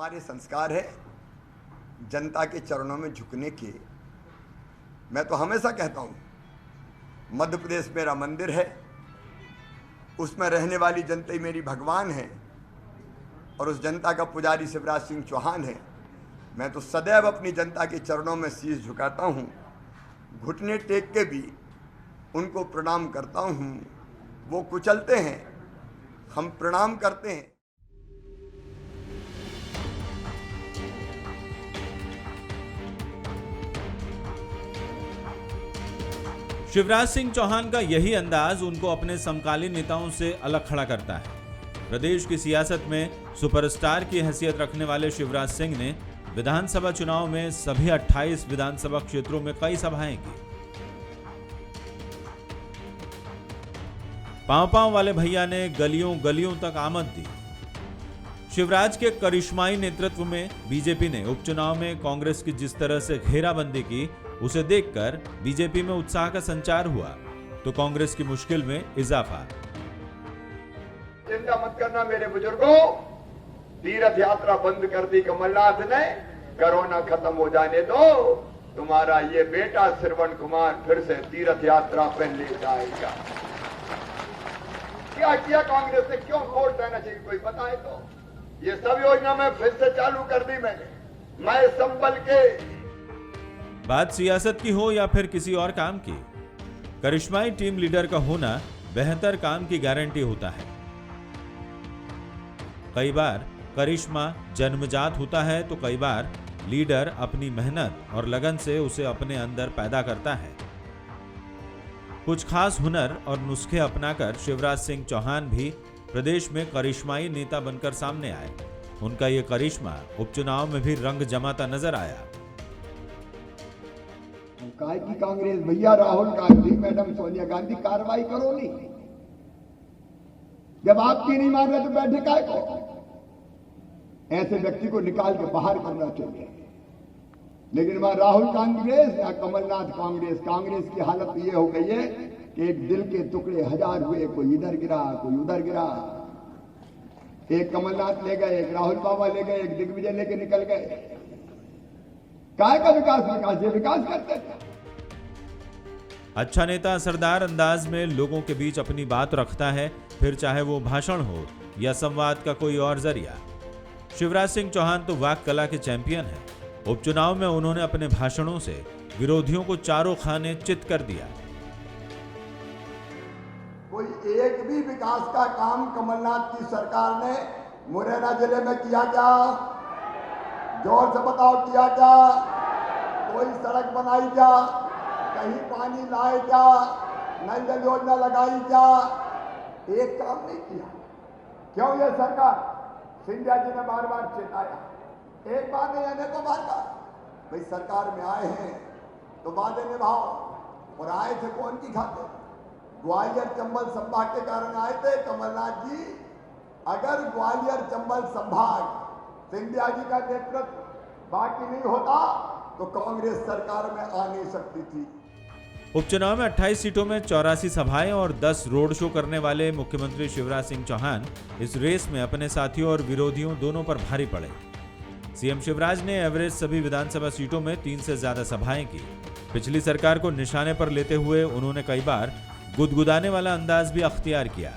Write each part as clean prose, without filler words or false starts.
हमारे संस्कार है जनता के चरणों में झुकने के। मैं तो हमेशा कहता हूँ, मध्य प्रदेश मेरा मंदिर है, उसमें रहने वाली जनता ही मेरी भगवान है और उस जनता का पुजारी शिवराज सिंह चौहान है। मैं तो सदैव अपनी जनता के चरणों में शीश झुकाता हूँ, घुटने टेक के भी उनको प्रणाम करता हूँ। वो कुचलते हैं, हम प्रणाम करते हैं। शिवराज सिंह चौहान का यही अंदाज उनको अपने समकालीन नेताओं से अलग खड़ा करता है। प्रदेश की सियासत में सुपरस्टार की हैसियत रखने वाले शिवराज सिंह ने विधानसभा चुनाव में सभी 28 विधानसभा क्षेत्रों में कई सभाएं की। पांव वाले भैया ने गलियों गलियों तक आमद दी। शिवराज के करिश्माई नेतृत्व में बीजेपी ने उपचुनाव में कांग्रेस की जिस तरह से घेराबंदी की, उसे देखकर बीजेपी में उत्साह का संचार हुआ तो कांग्रेस की मुश्किल में इजाफा। चिंता मत करना मेरे बुजुर्गों, तीर्थ यात्रा बंद कर दी कमलनाथ ने, कोरोना खत्म हो जाने दो, तुम्हारा ये बेटा श्रवण कुमार फिर से तीर्थ यात्रा पे ले जाएगा। क्या किया कांग्रेस ने, क्यों वोट देना चाहिए कोई बताए तो? ये सब योजना मैं फिर से चालू कर दी मैंने, मैं संभल के। बात सियासत की हो या फिर किसी और काम की, करिश्माई टीम लीडर का होना बेहतर काम की गारंटी होता है। कई बार करिश्मा जन्मजात होता है तो कई बार लीडर अपनी मेहनत और लगन से उसे अपने अंदर पैदा करता है। कुछ खास हुनर और नुस्खे अपनाकर शिवराज सिंह चौहान भी प्रदेश में करिश्माई नेता बनकर सामने आए। उनका ये करिश्मा उपचुनाव में भी रंग जमाता नजर आया। काय की कांग्रेस भैया, राहुल गांधी, मैडम सोनिया गांधी, कार्रवाई करो नहीं। जब आपकी नहीं मान रहे तो बैठे काय को? ऐसे व्यक्ति को निकाल के बाहर करना चाहिए। लेकिन वहां राहुल कांग्रेस या कमलनाथ कांग्रेस, कांग्रेस की हालत ये हो गई है कि एक दिल के टुकड़े हजार हुए, कोई इधर गिरा कोई उधर गिरा। एक कमलनाथ ले गए, एक राहुल बाबा ले गए, एक दिग्विजय लेके निकल गए। काय का विकास? ये विकास करते थे। अच्छा नेता असरदार अंदाज में लोगों के बीच अपनी बात रखता है, फिर चाहे वो भाषण हो या संवाद का कोई और जरिया। शिवराज सिंह चौहान तो वाक कला के चैंपियन हैं। उपचुनाव में उन्होंने अपने भाषणों से विरोधियों को चारों खाने चित कर दिया। कोई एक भी विकास का काम कमलनाथ की सरकार ने मुरैना जिले में किया क्या? जोर से बताओ, किया क्या? कोई सड़क बनाई क्या? कहीं पानी लाए क्या? नई जल योजना लगाई क्या? एक काम नहीं किया। क्यों? ये सरकार, सिंधिया जी ने बार बार चेताया, एक बार नहीं आने को बार बार, भाई सरकार में आए हैं तो वादे निभाओ। और आए थे कौन की खाते? ग्वालियर चंबल संभाग के कारण आए थे कमलनाथ जी। अगर ग्वालियर चंबल संभाग सिंधिया जी का नेतृत्व बाकी नहीं होता तो कांग्रेस सरकार में आ नहीं सकती थी। उपचुनाव में 28 सीटों में 84 सभाएं और 10 रोड शो करने वाले मुख्यमंत्री शिवराज सिंह चौहान इस रेस में अपने साथियों और विरोधियों दोनों पर भारी पड़े। सीएम शिवराज ने एवरेज सभी विधानसभा सीटों में 3 से ज्यादा सभाएं की। पिछली सरकार को निशाने पर लेते हुए उन्होंने कई बार गुदगुदाने वाला अंदाज भी अख्तियार किया।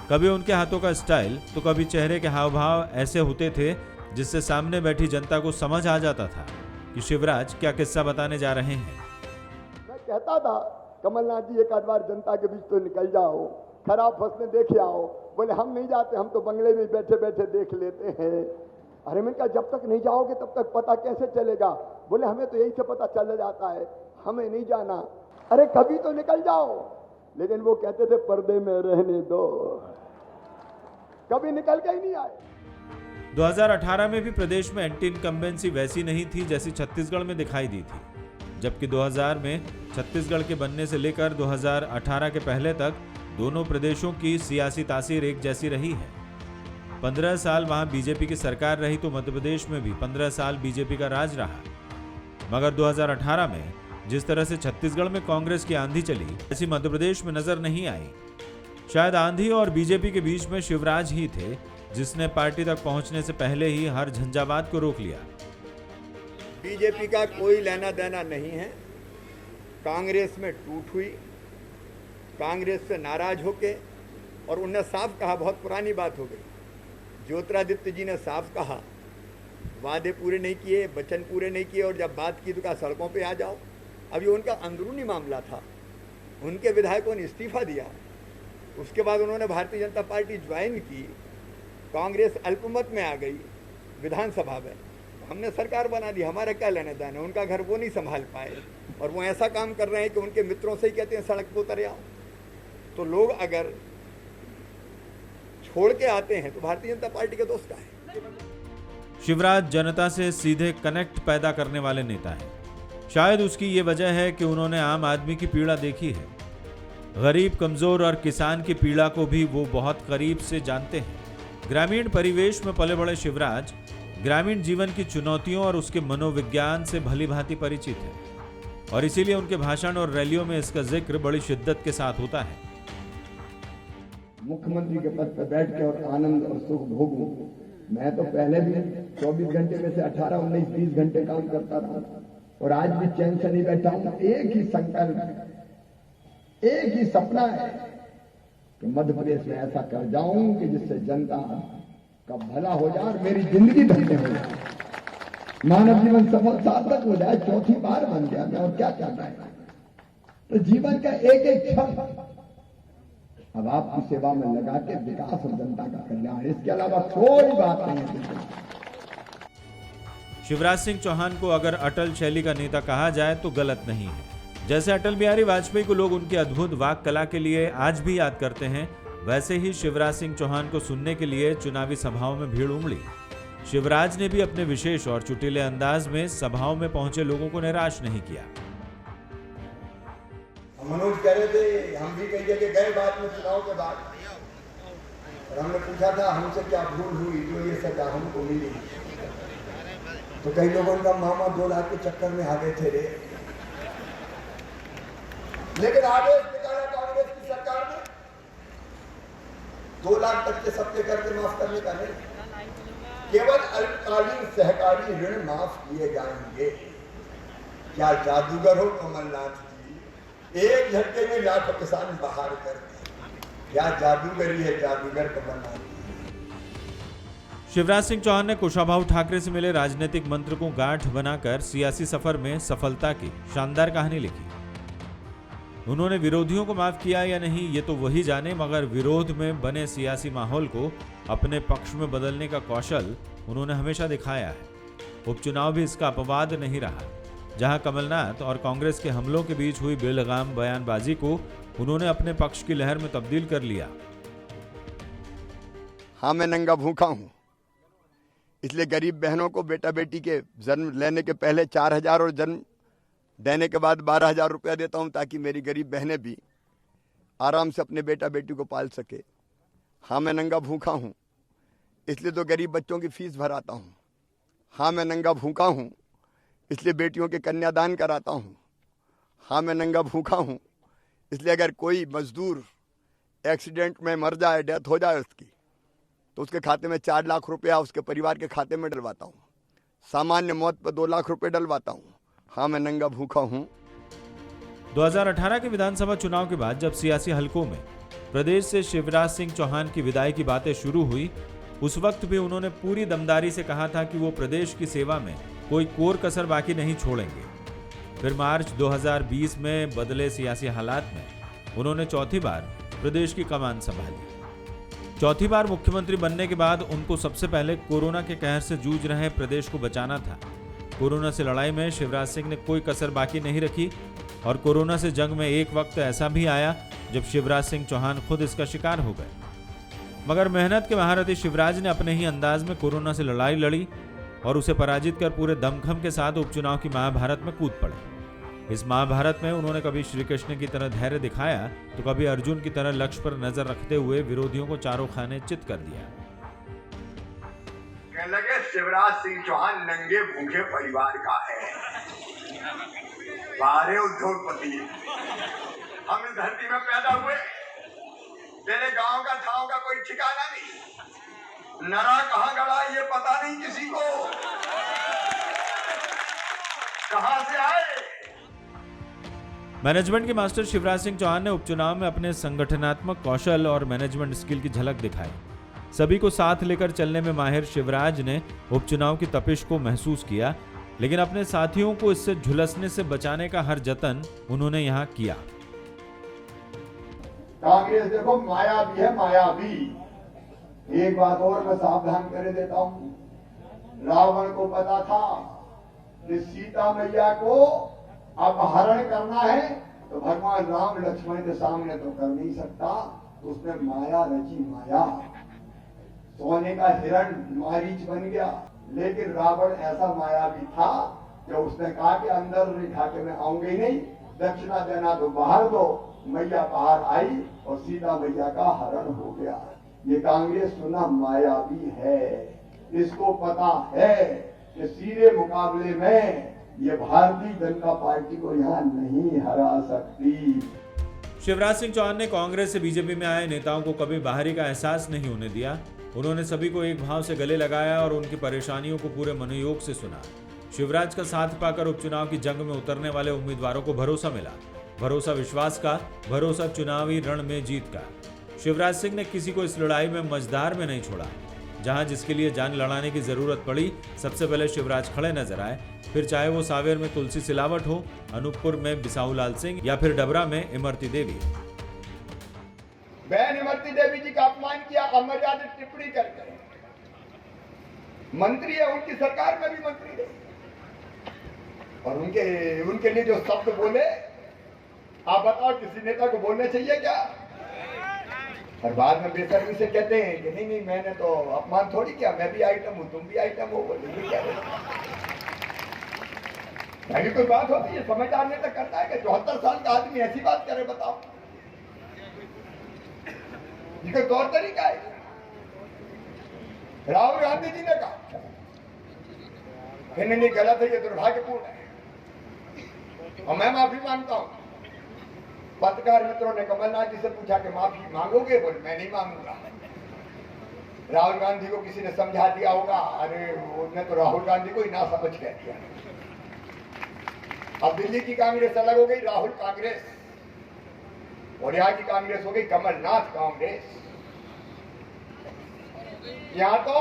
कभी उनके हाथों का स्टाइल तो कभी चेहरे के हाव भाव ऐसे होते थे जिससे सामने बैठी जनता को समझ आ जाता था कि शिवराज क्या किस्सा बताने जा रहे हैं। मैं कहता था कमलनाथ जी एक आध बार जनता के बीच तो निकल जाओ, खराब फसलें देखे आओ। बोले हम नहीं जाते, हम तो बंगले में बैठे बैठे देख लेते हैं। अरे मैंने कहा जब तक नहीं जाओगे तब तक पता कैसे चलेगा? बोले हमें तो यही से पता चल जाता है, हमें नहीं जाना। अरे कभी तो निकल जाओ। लेकिन वो कहते थे पर्दे में रहने दो, कभी निकल के ही नहीं आए। 2018 में भी प्रदेश में एंटी इनकम्बेंसी वैसी नहीं थी जैसी छत्तीसगढ़ में दिखाई दी थी। जबकि 2000 में छत्तीसगढ़ के बनने से लेकर 2018 के पहले तक दोनों प्रदेशों की सियासी तासीर एक जैसी रही है। 15 साल वहां बीजेपी की सरकार रही तो मध्य प्रदेश में भी 15 साल बीजेपी का राज रहा। मगर 2018 में जिस तरह से छत्तीसगढ़ में कांग्रेस की आंधी चली, ऐसी मध्य प्रदेश में नजर नहीं आई। शायद आंधी और बीजेपी के बीच में शिवराज ही थे जिसने पार्टी तक पहुंचने से पहले ही हर झंझावात को रोक लिया। बीजेपी का कोई लेना देना नहीं है। कांग्रेस में टूट हुई, कांग्रेस से नाराज होके, और उनने साफ कहा, बहुत पुरानी बात हो गई, ज्योतिरादित्य जी ने साफ कहा, वादे पूरे नहीं किए, वचन पूरे नहीं किए, और जब बात की तो कहा सड़कों पे आ जाओ। अब ये उनका अंदरूनी मामला था। उनके विधायकों ने इस्तीफा दिया, उसके बाद उन्होंने भारतीय जनता पार्टी ज्वाइन की, कांग्रेस अल्पमत में आ गई विधानसभा में, हमने सरकार बना दी, हमारा क्या लेना देना। उनका घर वो नहीं संभाल पाए, और वो ऐसा काम कर रहे हैं कि उनके मित्रों से ही कहते हैं सड़क पर उतर आओ। तो लोग अगर छोड़ के आते हैं तो भारतीय जनता पार्टी के दोस्त का है। शिवराज जनता से सीधे कनेक्ट पैदा करने वाले नेता हैं। शायद उसकी ये वजह है कि उन्होंने आम आदमी की पीड़ा देखी है। गरीब, कमजोर और किसान की पीड़ा को भी वो बहुत करीब से जानते हैं। ग्रामीण परिवेश में पले बड़े शिवराज ग्रामीण जीवन की चुनौतियों और उसके मनोविज्ञान से भली भांति परिचित है, और इसीलिए उनके भाषण और रैलियों में इसका जिक्र बड़ी शिद्दत के साथ होता है। मुख्यमंत्री के पद पर बैठ के और आनंद और सुख भोगूं। मैं तो पहले भी 24 घंटे में से 18, 19, 20 घंटे काम करता रहा, और आज भी चैन से नहीं बैठा हूं। एक ही संकल्प, एक ही सपना है कि मध्य प्रदेश में ऐसा कर जाऊं कि जिससे जनता का भला हो जाए और मेरी जिंदगी धन्य हो जाए, मानव जीवन सफल सार्थक हो जाए। चौथी बार बन गया मैं, और क्या चाहता है। तो जीवन का एक एक क्षण अब आपकी सेवा में लगा के विकास और जनता का कल्याण, इसके अलावा कोई बात नहीं है। शिवराज सिंह चौहान को अगर अटल शैली का नेता कहा जाए तो गलत नहीं है। जैसे अटल बिहारी वाजपेयी को लोग उनकी अद्भुत वाक कला के लिए आज भी याद करते हैं, वैसे ही शिवराज सिंह चौहान को सुनने के लिए चुनावी सभाओं में भीड़ उमड़ी। शिवराज ने भी अपने विशेष और चुटीले अंदाज में सभाओं में पहुंचे लोगों को निराश नहीं किया। मनोज कह रहे थे, हम भी कई जगह गए बाद में, चुनाव के बाद, और हमने पूछा था हमसे क्या भूल हुई जो ये सजा हमको मिली। तो कई लोगों का मामा 2 लाख के चक्कर में आ गए थे रे। लेकिन आदेश निकाला कांग्रेस की सरकार ने 2 लाख तक के सबके कर्ज माफ करने का नहीं, केवल अल्पकालीन सहकारी ऋण माफ किए जाएंगे। क्या जादूगर हो कमलनाथ जी, एक झटके में लाखों किसान बाहर कर दिए। क्या जादूगरी है जादूगर कमलनाथ जी। शिवराज सिंह चौहान ने कुशाभाऊ ठाकरे से मिले राजनीतिक मंत्र को गांठ बनाकर सियासी सफर में सफलता की शानदार कहानी लिखी। उन्होंने विरोधियों को माफ किया या नहीं ये तो वही जाने, मगर विरोध में बने सियासी माहौल को अपने पक्ष में बदलने का कौशल उन्होंने हमेशा दिखाया है। उपचुनाव भी इसका अपवाद नहीं रहा, जहां कमलनाथ और कांग्रेस के हमलों के बीच हुई बेलगाम बयानबाजी को उन्होंने अपने पक्ष की लहर में तब्दील कर लिया। हाँ, मैं नंगा भूखा हूं, इसलिए गरीब बहनों को बेटा बेटी के जन्म लेने के पहले 4,000 और जन्म देने के बाद 12,000 रुपया देता हूं, ताकि मेरी गरीब बहनें भी आराम से अपने बेटा बेटी को पाल सके। हाँ, मैं नंगा भूखा हूं, इसलिए तो गरीब बच्चों की फीस भराता हूं। हाँ, मैं नंगा भूखा हूं, इसलिए बेटियों के कन्यादान कराता हूं। हाँ, मैं नंगा भूखा हूं, इसलिए अगर कोई मजदूर एक्सीडेंट में मर जाए, डेथ हो जाए उसकी, तो उसके खाते में 4 लाख रुपया उसके परिवार के खाते में डलवाता हूँ। सामान्य मौत पर 2 लाख रुपए डलवाता हूँ। हाँ, मैं नंगा भूखा हूँ। 2018 के विधानसभा चुनाव के बाद जब सियासी हलकों में प्रदेश से शिवराज सिंह चौहान की विदाई की बातें शुरू हुई, उस वक्त भी उन्होंने पूरी दमदारी से कहा था कि वो प्रदेश की सेवा में कोई कोर कसर बाकी नहीं छोड़ेंगे। फिर मार्च 2020 में बदले सियासी हालात में उन्होंने चौथी बार प्रदेश की कमान संभाली। चौथी बार मुख्यमंत्री बनने के बाद उनको सबसे पहले कोरोना के कहर से जूझ रहे प्रदेश को बचाना था। कोरोना से लड़ाई में शिवराज सिंह ने कोई कसर बाकी नहीं रखी, और कोरोना से जंग में एक वक्त ऐसा भी आया जब शिवराज सिंह चौहान खुद इसका शिकार हो गए। मगर मेहनत के महारथी शिवराज ने अपने ही अंदाज में कोरोना से लड़ाई लड़ी और उसे पराजित कर पूरे दमखम के साथ उपचुनाव की महाभारत में कूद पड़े। इस महाभारत में उन्होंने कभी श्री कृष्ण की तरह धैर्य दिखाया तो कभी अर्जुन की तरह लक्ष्य पर नजर रखते हुए विरोधियों को चारों खाने चित कर दिया। कहने लगे शिवराज सिंह चौहान नंगे भूखे परिवार का है, बारे उद्योगपति। हम इस धरती में पैदा हुए, तेरे गांव का ठाव का कोई ठिकाना नहीं। नरा कहां गड़ा ये पता नहीं किसी को, कहां से आए। मैनेजमेंट के मास्टर शिवराज सिंह चौहान ने उपचुनाव में अपने संगठनात्मक कौशल और मैनेजमेंट स्किल की झलक दिखाई। सभी को साथ लेकर चलने में माहिर शिवराज ने उपचुनाव की तपिश को महसूस किया, लेकिन अपने साथियों को इससे झुलसने से बचाने का हर जतन उन्होंने यहां किया। कांग्रेस देखो मायावी है, मायावी। एक बात और मैं सावधान कर देता हूं, रावण को पता था कि सीता मैया को अपहरण करना है तो भगवान राम लक्ष्मण के सामने तो कर नहीं सकता, तो उसने माया रची, माया। सोने का हिरण मारीच बन गया, लेकिन रावण ऐसा मायावी था कि उसने कहा कि अंदर रेखा के मैं आऊंगी नहीं, दक्षिणा देना तो बाहर दो। मैया बाहर आई और सीता मैया का हरण हो गया। ये कांग्रेस सुना मायावी है, इसको पता है कि सीधे मुकाबले में ये भारतीय जनता पार्टी को यहाँ नहीं हरा सकती। शिवराज सिंह चौहान ने कांग्रेस से बीजेपी में आए नेताओं को कभी बाहरी का एहसास नहीं होने दिया। उन्होंने सभी को एक भाव से गले लगाया और उनकी परेशानियों को पूरे मनोयोग से सुना। शिवराज का साथ पाकर उपचुनाव की जंग में उतरने वाले उम्मीदवारों को भरोसा मिला, भरोसा विश्वास का, भरोसा चुनावी रण में जीत का। शिवराज सिंह ने किसी को इस लड़ाई में मझधार में नहीं छोड़ा। जहां जिसके लिए जान लड़ाने की जरूरत पड़ी, सबसे पहले शिवराज खड़े नजर आए, फिर चाहे वो सावेर में तुलसी सिलावट हो, अनूपपुर में बिसाऊ लाल सिंह या फिर डबरा में इमरती देवी। बहन इमरती देवी जी का अपमान किया, अमर्यादित टिप्पणी करके। मंत्री है, उनकी सरकार में भी मंत्री है, और उनके लिए जो शब्द बोले, आप बताओ किसी नेता को बोलने चाहिए क्या? और बाद में बेशर्मी से कहते हैं कि नहीं मैंने तो अपमान थोड़ी किया, मैं भी आइटम हूं, तुम भी आइटम हो। बोले क्या है कोई बात होती है? समझदार नेता करता है कि 74 साल का आदमी ऐसी बात करे? बताओ, ये कोई तौर तरीका है? राहुल गांधी जी ने कहा नहीं गलत है, ये दुर्भाग्यपूर्ण है, और मैं माफी मांगता हूं। पत्रकार मित्रों ने कमलनाथ जी से पूछा कि माफी मांगोगे? बोले मैं नहीं मांगूंगा। राहुल गांधी को किसी ने समझा दिया होगा, अरे उसने तो राहुल गांधी को ही ना समझ कह दिया। अब दिल्ली की कांग्रेस अलग हो गई, राहुल कांग्रेस, और यहाँ की कांग्रेस हो गई कमलनाथ कांग्रेस। यहाँ तो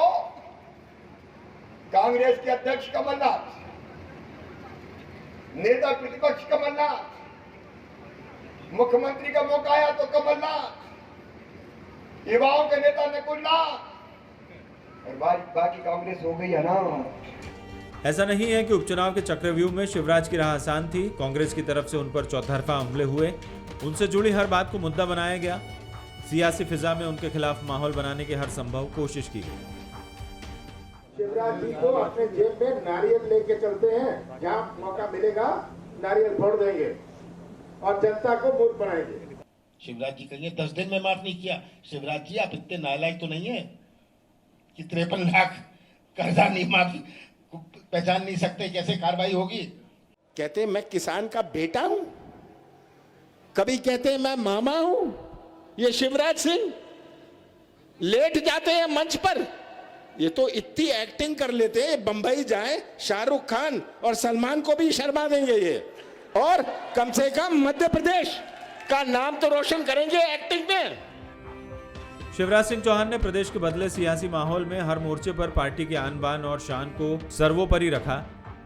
कांग्रेस के अध्यक्ष कमलनाथ, नेता प्रतिपक्ष कमलनाथ, मुख्यमंत्री का मौका आया तो कमलनाथ, युवाओं के नेता नकुल नाथ, और बाकी कांग्रेस हो गई है ना। ऐसा नहीं है कि उपचुनाव के चक्रव्यूह में शिवराज की राह आसान थी। कांग्रेस की तरफ से उन पर चौतरफा हमले हुए, उनसे जुड़ी हर बात को मुद्दा बनाया गया। सियासी फिजा में उनके खिलाफ माहौल बनाने की हर संभव कोशिश की गई। शिवराज जी को अपने जेब में नारियल लेके चलते हैं, जहाँ मौका मिलेगा नारियल फोड़ देंगे और जनता को मूर्ख बनाएंगे। शिवराज जी कहेंगे 10 दिन में माफ नहीं किया। शिवराज जी आप इतने नालायक तो नहीं है कि 53 लाख कर्जा नहीं माफ पहचान नहीं सकते, कैसे कार्रवाई होगी? कहते हैं मैं किसान का बेटा हूं, कभी कहते हैं मैं मामा हूं। ये शिवराज सिंह लेट जाते हैं मंच पर, ये तो इतनी एक्टिंग कर लेते हैं, बंबई जाए शाहरुख खान और सलमान को भी शर्मा देंगे ये, और कम से कम मध्य प्रदेश का नाम तो रोशन करेंगे एक्टिंग में। शिवराज सिंह चौहान ने प्रदेश के बदले सियासी माहौल में हर मोर्चे पर पार्टी के आन बान और शान को सर्वोपरि रखा।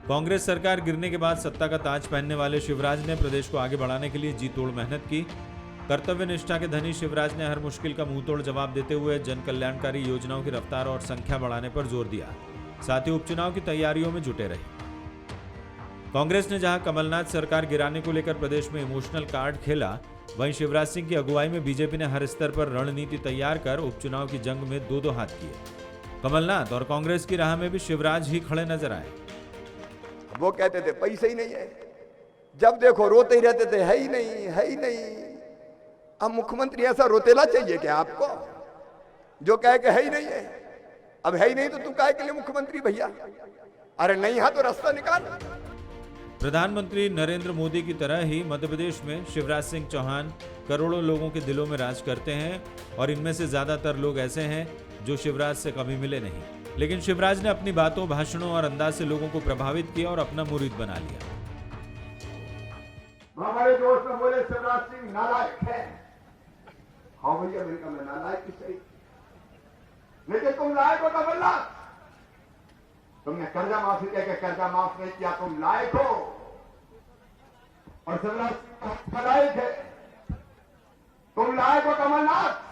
कांग्रेस सरकार गिरने के बाद सत्ता का ताज पहनने वाले शिवराज ने प्रदेश को आगे बढ़ाने के लिए जी तोड़ मेहनत की। कर्तव्य निष्ठा के धनी शिवराज ने हर मुश्किल का मुंहतोड़ जवाब देते हुए जन कल्याणकारी योजनाओं की रफ्तार और संख्या बढ़ाने पर जोर दिया। साथ ही उपचुनाव की तैयारियों में जुटे रहे। कांग्रेस ने जहां कमलनाथ सरकार गिराने को लेकर प्रदेश में इमोशनल कार्ड खेला, वहीं शिवराज सिंह की अगुवाई में बीजेपी ने हर स्तर पर रणनीति तैयार कर उपचुनाव की जंग में दो हाथ किए। कमलनाथ और कांग्रेस की राह में भी शिवराज ही खड़े नजर आए। वो कहते थे पैसे ही नहीं है, जब देखो रोते ही रहते थे, है ही नहीं, है ही नहीं। अब मुख्यमंत्री ऐसा रोतेला चाहिए क्या आपको, जो कहे कि है ही नहीं है? अब है ही नहीं तो तू काहे के लिए मुख्यमंत्री भैया? अरे नहीं है तो रास्ता निकाल। प्रधानमंत्री नरेंद्र मोदी की तरह ही मध्य प्रदेश में शिवराज सिंह चौहान करोड़ों लोगों के दिलों में राज करते हैं, और इनमें से ज्यादातर लोग ऐसे हैं जो शिवराज से कभी मिले नहीं। लेकिन शिवराज ने अपनी बातों, भाषणों और अंदाज से लोगों को प्रभावित किया और अपना मुरीद बना लिया। हमारे दोस्त ने बोले शिवराज सिंह नालायक है। हाँ भैया, मैंने कहा मैं नालायक ही सही, लेकिन तुम लायक हो कमलनाथ। तुमने कर्जा माफी कह के कर्जा माफ नहीं किया, तुम लायक हो। और शिवराज सिंह नालायक है, तुम लायक हो कमलनाथ।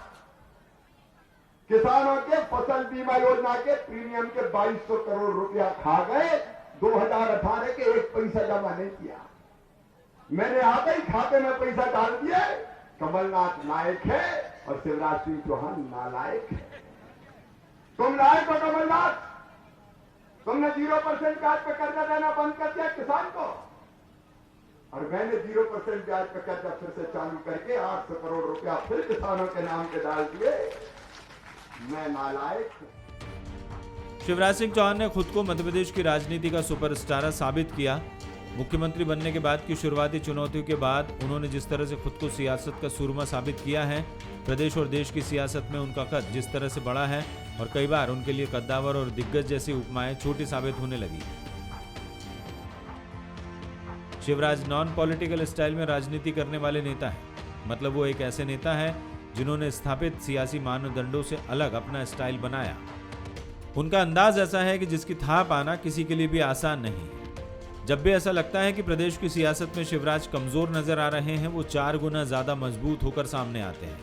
किसानों के फसल बीमा योजना के प्रीमियम के 2200 करोड़ रुपया खा गए। 2018 के 1 पैसा जमा नहीं किया। मैंने आते ही खाते में पैसा डाल दिया। कमलनाथ लायक है और शिवराज सिंह चौहान नालायक है। तुम लायक हो कमलनाथ। तुमने 0% ब्याज पे कर्जा देना बंद कर दिया किसान को, और मैंने 0% ब्याज पे कर्जा फिर से चालू करके 800 करोड़ रुपया फिर किसानों के नाम पे डाल दिए। मैं नालायक हूं। शिवराज सिंह चौहान ने खुद को मध्य प्रदेश की राजनीति का सुपरस्टार साबित किया। मुख्यमंत्री बनने के बाद की शुरुआती चुनौतियों के बाद उन्होंने जिस तरह से खुद को सियासत का सूरमा साबित किया है, प्रदेश और देश की सियासत में उनका कद जिस तरह से बढ़ा है, और कई बार उनके लिए कद्दावर और दिग्गज जैसी उपमाएं छोटी साबित होने लगी। शिवराज नॉन पॉलिटिकल स्टाइल में राजनीति करने वाले नेता हैं। मतलब वो एक ऐसे नेता है जिन्होंने स्थापित सियासी मानदंडों से अलग अपना स्टाइल बनाया। उनका अंदाज ऐसा है कि जिसकी था पाना किसी के लिए भी आसान नहीं। जब भी ऐसा लगता है कि प्रदेश की सियासत में शिवराज कमजोर नजर आ रहे हैं, वो 4 गुना ज्यादा मजबूत होकर सामने आते हैं।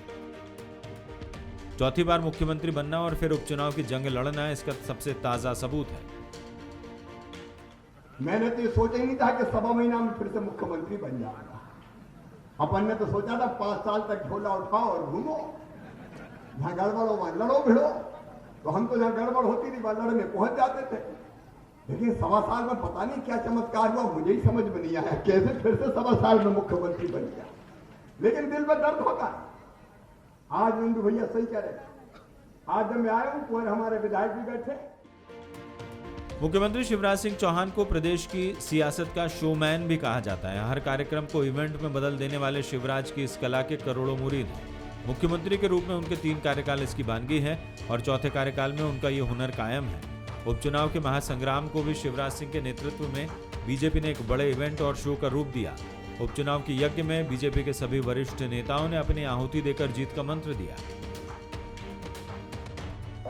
चौथी बार मुख्यमंत्री बनना और फिर उपचुनाव की जंग लड़ना इसका सबसे ताजा सबूत है। मैंने तो ये सोचा ही नहीं था कि 1.25 महीना में फिर से मुख्यमंत्री बन जाएगा। अपन ने तो सोचा था 5 साल तक झोला उठाओ और घूमो, जहां गड़बड़ हो वहां लड़ो भिड़ो। तो हम तो जहां गड़बड़ होती थी वहां लड़ने पहुंच जाते थे। लेकिन 1.25 साल में पता नहीं क्या चमत्कार हुआ, मुझे ही समझ में नहीं आया कैसे फिर से 1.25 साल में मुख्यमंत्री बन गया। लेकिन दिल में दर्द होगा। आज नंदू भैया सही कह रहे, आज जब मैं आया हूं तो हमारे विधायक भी बैठे। मुख्यमंत्री शिवराज सिंह चौहान को प्रदेश की सियासत का शोमैन भी कहा जाता है। हर कार्यक्रम को इवेंट में बदल देने वाले शिवराज की इस कला के करोड़ों मुरीद हैं। मुख्यमंत्री के रूप में उनके 3 कार्यकाल इसकी बानगी है और चौथे कार्यकाल में उनका ये हुनर कायम है। उपचुनाव के महासंग्राम को भी शिवराज सिंह के नेतृत्व में बीजेपी ने एक बड़े इवेंट और शो का रूप दिया। उपचुनाव के यज्ञ में बीजेपी के सभी वरिष्ठ नेताओं ने अपनी आहुति देकर जीत का मंत्र दिया।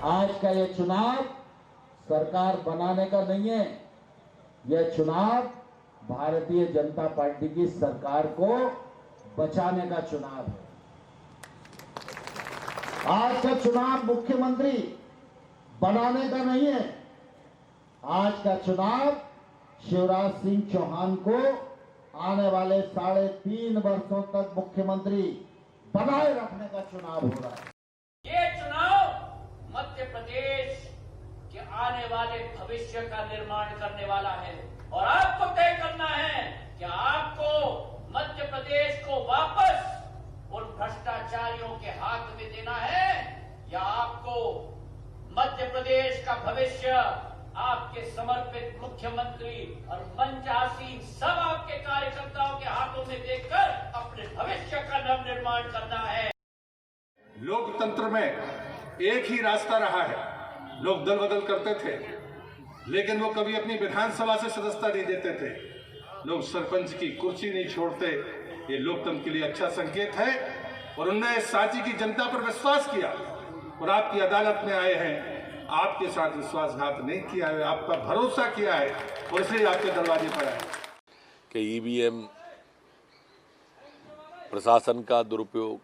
आज का ये चुनाव सरकार बनाने का नहीं है, यह चुनाव भारतीय जनता पार्टी की सरकार को बचाने का चुनाव है। आज का चुनाव मुख्यमंत्री बनाने का नहीं है, आज का चुनाव शिवराज सिंह चौहान को आने वाले 3.5 वर्षों तक मुख्यमंत्री बनाए रखने का चुनाव हो रहा है। ये चुनाव मध्य प्रदेश के आने वाले भविष्य का निर्माण करने वाला है और आपको तय करना है कि आपको मध्य प्रदेश को वापस उन भ्रष्टाचारियों के हाथ में देना है या आपको मध्य प्रदेश का भविष्य आपके समर्पित मुख्यमंत्री और मंचासीन सब आपके कार्यकर्ताओं के हाथों में देकर अपने भविष्य का नव निर्माण करना है। लोकतंत्र में एक ही रास्ता रहा है। लोग दल बदल करते थे, लेकिन वो कभी अपनी विधानसभा से सदस्यता नहीं देते थे। लोग सरपंच की कुर्सी नहीं छोड़ते। ये लोकतंत्र के लिए अच्छा संकेत है और उन्होंने सांची की जनता पर विश्वास किया और आपकी अदालत में आए हैं। आपके साथ विश्वासघात नहीं किया है, आपका भरोसा किया है और इसलिए आपके दरवाजे पर आए कि ईवीएम प्रशासन का दुरुपयोग,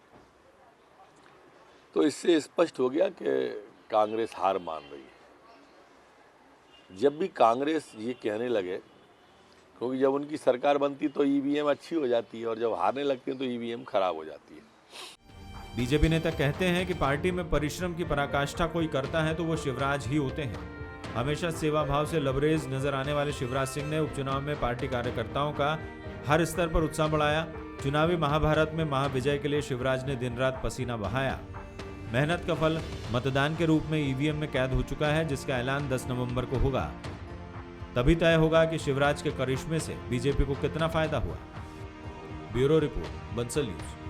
तो इससे स्पष्ट हो गया कि कांग्रेस हार मान रही है। जब भी कांग्रेस ये कहने लगे, क्योंकि जब उनकी सरकार बनती तो ईवीएम अच्छी हो जाती है और जब हारने लगती है तो ईवीएम खराब हो जाती है। बीजेपी नेता कहते हैं कि पार्टी में परिश्रम की पराकाष्ठा कोई करता है तो वो शिवराज ही होते हैं। हमेशा सेवा भाव से लबरेज नजर आने वाले शिवराज सिंह ने उपचुनाव में पार्टी कार्यकर्ताओं का हर स्तर पर उत्साह बढ़ाया। चुनावी महाभारत में महाविजय के लिए शिवराज ने दिन रात पसीना बहाया। मेहनत का फल मतदान के रूप में ईवीएम में कैद हो चुका है, जिसका ऐलान 10 नवंबर को होगा। तभी तय होगा कि शिवराज के करिश्मे से बीजेपी को कितना फायदा हुआ। Bureau report, Bansal news.